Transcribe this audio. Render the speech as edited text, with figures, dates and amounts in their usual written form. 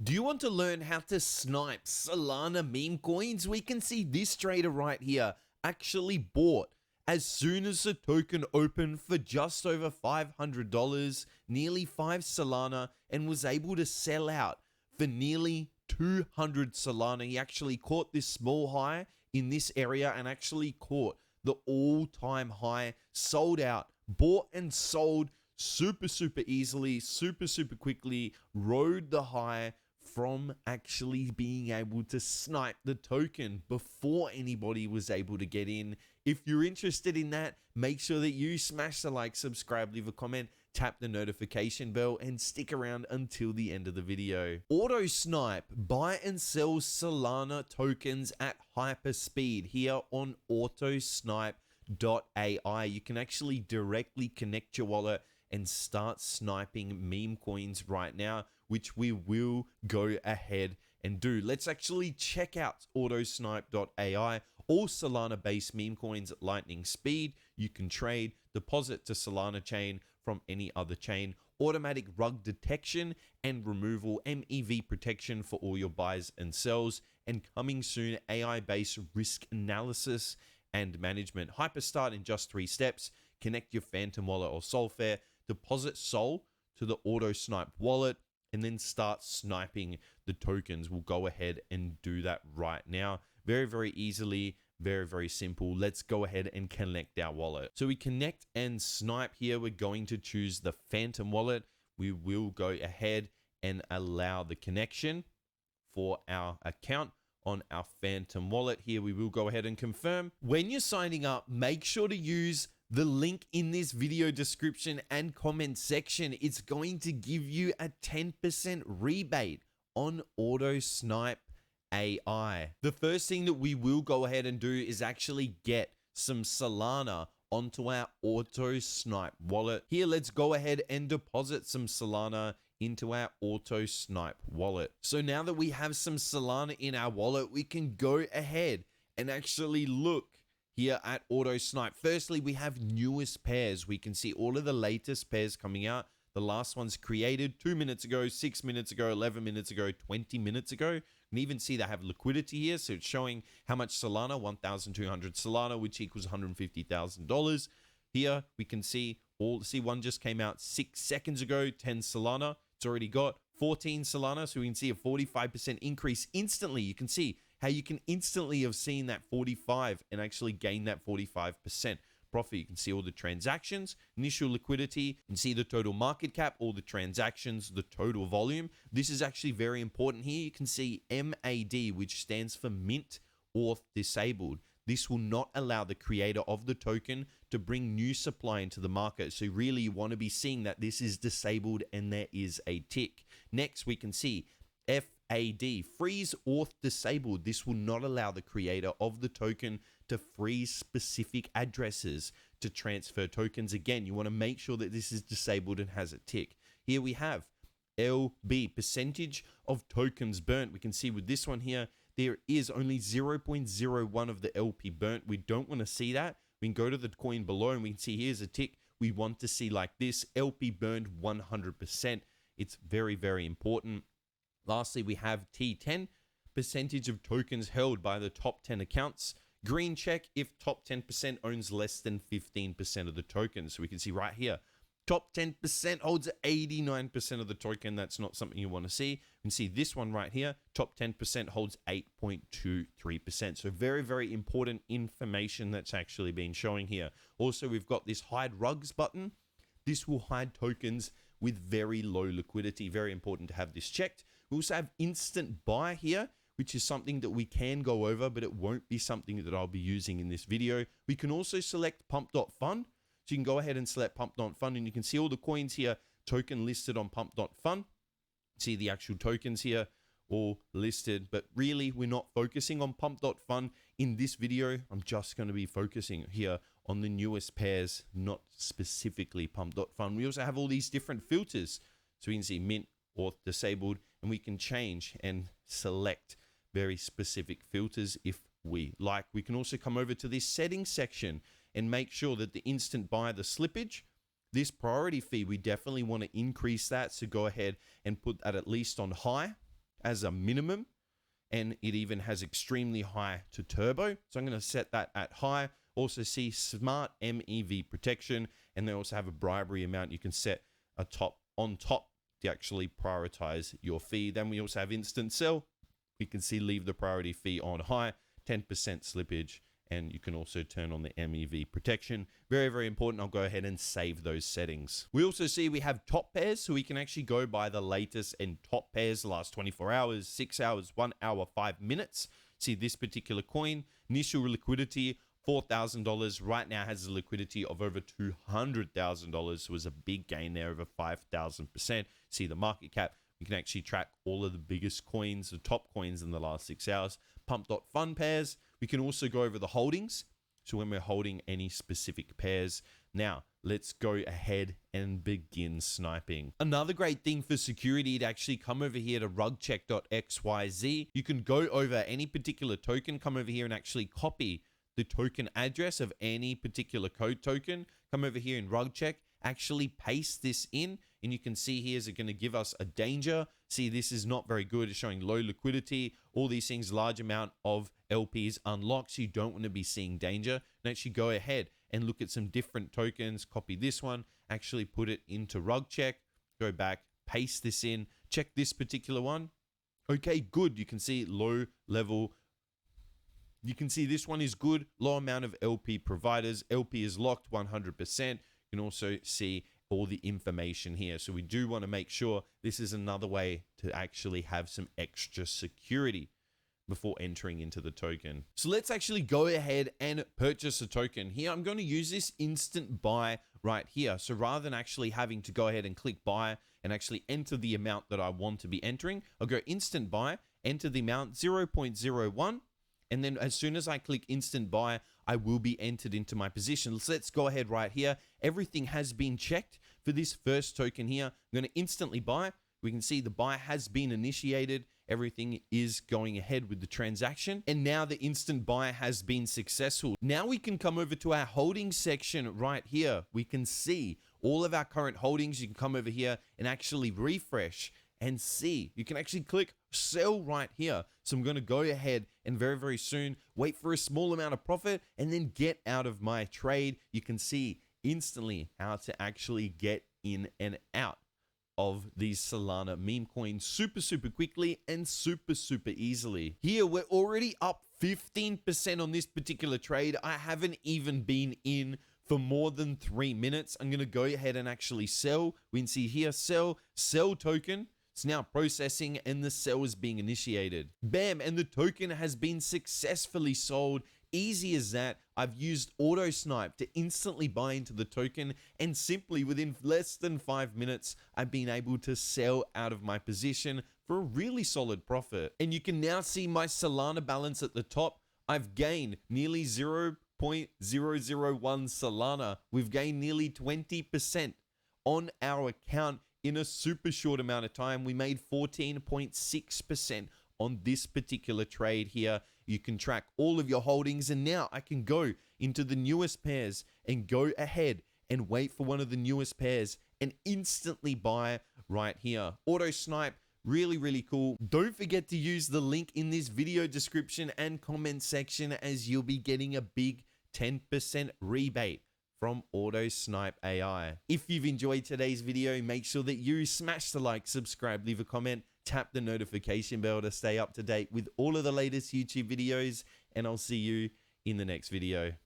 Do you want to learn how to snipe Solana meme coins? We can see this trader right here actually bought as soon as the token opened for just over $500, nearly 5 Solana, and was able to sell out for nearly 200 Solana. He actually caught this small high in this area and actually caught the all-time high, sold out, bought and sold super easily, super quickly, rode the high from actually being able to snipe the token before anybody was able to get in. If you're interested in that, make sure that you smash the like, subscribe, leave a comment, tap the notification bell, and stick around until the end of the video. AutoSnipe, buy and sell Solana tokens at hyper speed here on AutoSnipe.ai. You can actually directly connect your wallet and start sniping meme coins right now, which we will go ahead and do. Let's actually check out AutoSnipe.ai. All Solana-based meme coins at lightning speed. You can trade, deposit to Solana chain from any other chain, automatic rug detection and removal, MEV protection for all your buys and sells, and coming soon, AI-based risk analysis and management. Hyperstart in just 3 steps. Connect your Phantom wallet or Solfair, deposit Sol to the AutoSnipe wallet, and then start sniping the tokens. We'll go ahead and do that right now. Very easily, very simple. Let's go ahead and connect our wallet. So we connect and snipe here. We're going to choose the Phantom wallet. We will go ahead and allow the connection for our account on our Phantom wallet. Here we will go ahead and confirm. When you're signing up, make sure to use the link in this video description and comment section. It's going to give you a 10% rebate on AutoSnipe AI. The first thing that we will go ahead and do is actually get some Solana onto our AutoSnipe wallet. Here, let's go ahead and deposit some Solana into our AutoSnipe wallet. So now that we have some Solana in our wallet, we can go ahead and actually look here at AutoSnipe. Firstly, we have newest pairs. We can see all of the latest pairs coming out. The last one's created 2 minutes ago, 6 minutes ago, 11 minutes ago, 20 minutes ago. You can even see they have liquidity here. So it's showing how much Solana, 1,200 Solana, which equals $150,000. Here we can see one just came out 6 seconds ago, 10 Solana. It's already got 14 Solana. So we can see a 45% increase instantly. You can see how you can instantly have seen that 45 and actually gain that 45% profit. You can see all the transactions, initial liquidity, you can see the total market cap, all the transactions, the total volume. This is actually very important here. You can see MAD, which stands for Mint Auth Disabled. This will not allow the creator of the token to bring new supply into the market. So really you want to be seeing that this is disabled and there is a tick. Next, we can see FAD, freeze auth disabled. This will not allow the creator of the token to freeze specific addresses to transfer tokens. Again, you want to make sure that this is disabled and has a tick. Here we have LB, percentage of tokens burnt. We can see with this one here, there is only 0.01 of the LP burnt. We don't want to see that. We can go to the coin below and we can see here's a tick. We want to see like this, LP burned 100%. It's very important. Lastly, we have T10, percentage of tokens held by the top 10 accounts. Green check if top 10% owns less than 15% of the tokens. So we can see right here, top 10% holds 89% of the token. That's not something you want to see. You can see this one right here, top 10% holds 8.23%. So very important information that's actually been showing here. Also, we've got this hide rugs button. This will hide tokens with very low liquidity. Very important to have this checked. We also have instant buy here, which is something that we can go over, but it won't be something that I'll be using in this video. We can also select pump.fun. So you can go ahead and select pump.fun and you can see all the coins here, token listed on pump.fun. See the actual tokens here, all listed, but really we're not focusing on pump.fun in this video. I'm just going to be focusing here on the newest pairs, not specifically pump.fun. We also have all these different filters. So we can see mint, auth disabled, and we can change and select very specific filters if we like. We can also come over to this settings section and make sure that the instant buy, the slippage, this priority fee, we definitely want to increase that. So go ahead and put that at least on high. as a minimum, and it even has extremely high to turbo. So I'm going to set that at high. Also see smart MEV protection, and they also have a bribery amount you can set on top to actually prioritize your fee. Then we also have instant sell. We can see leave the priority fee on high, 10% slippage, and you can also turn on the MEV protection. Very, very important. I'll go ahead and save those settings. We also see we have top pairs, so we can actually go by the latest and top pairs, the last 24 hours, 6 hours, 1 hour, 5 minutes. See this particular coin, initial liquidity, $4,000. Right now has a liquidity of over $200,000. So it was a big gain there, over 5,000%. See the market cap. You can actually track all of the biggest coins, the top coins in the last 6 hours. Pump.fun pairs. We can also go over the holdings. So when we're holding any specific pairs. Now, let's go ahead and begin sniping. Another great thing for security to actually come over here to rugcheck.xyz. You can go over any particular token, come over here and actually copy the token address of any particular code token. Come over here in rugcheck, actually paste this in, and you can see here is it going to give us a danger. See, this is not very good. It's showing low liquidity, all these things, large amount of LPs unlocked. So you don't want to be seeing danger. And actually go ahead and look at some different tokens, copy this one, actually put it into rugcheck, go back, paste this in, check this particular one. Okay, good. You can see low level. You can see this one is good, low amount of LP providers. LP is locked 100%. You can also see all the information here. So we do want to make sure this is another way to actually have some extra security before entering into the token. So let's actually go ahead and purchase a token. Here, I'm going to use this instant buy right here. So rather than actually having to go ahead and click buy and actually enter the amount that I want to be entering, I'll go instant buy, enter the amount 0.01. And then as soon as I click instant buy, I will be entered into my position. So let's go ahead right here. Everything has been checked for this first token here. I'm going to instantly buy. We can see the buy has been initiated. Everything is going ahead with the transaction. And now the instant buy has been successful. Now we can come over to our holdings section right here. We can see all of our current holdings. You can come over here and actually refresh and see. You can actually click sell right here. So I'm going to go ahead and very, very soon wait for a small amount of profit and then get out of my trade. You can see instantly how to actually get in and out of these Solana meme coins super, super quickly and super, super easily. Here, we're already up 15% on this particular trade. I haven't even been in for more than 3 minutes. I'm going to go ahead and actually sell. We can see here, sell token. It's now processing and the sell is being initiated. Bam, and the token has been successfully sold. Easy as that. I've used AutoSnipe to instantly buy into the token, and simply within less than 5 minutes, I've been able to sell out of my position for a really solid profit. And you can now see my Solana balance at the top. I've gained nearly 0.001 Solana. We've gained nearly 20% on our account in a super short amount of time. We made 14.6% on this particular trade here. You can track all of your holdings, and now I can go into the newest pairs and go ahead and wait for one of the newest pairs and instantly buy right here. AutoSnipe, really, really cool. Don't forget to use the link in this video description and comment section, as you'll be getting a big 10% rebate from AutoSnipe AI. If you've enjoyed today's video, make sure that you smash the like, subscribe, leave a comment, tap the notification bell to stay up to date with all of the latest YouTube videos, and I'll see you in the next video.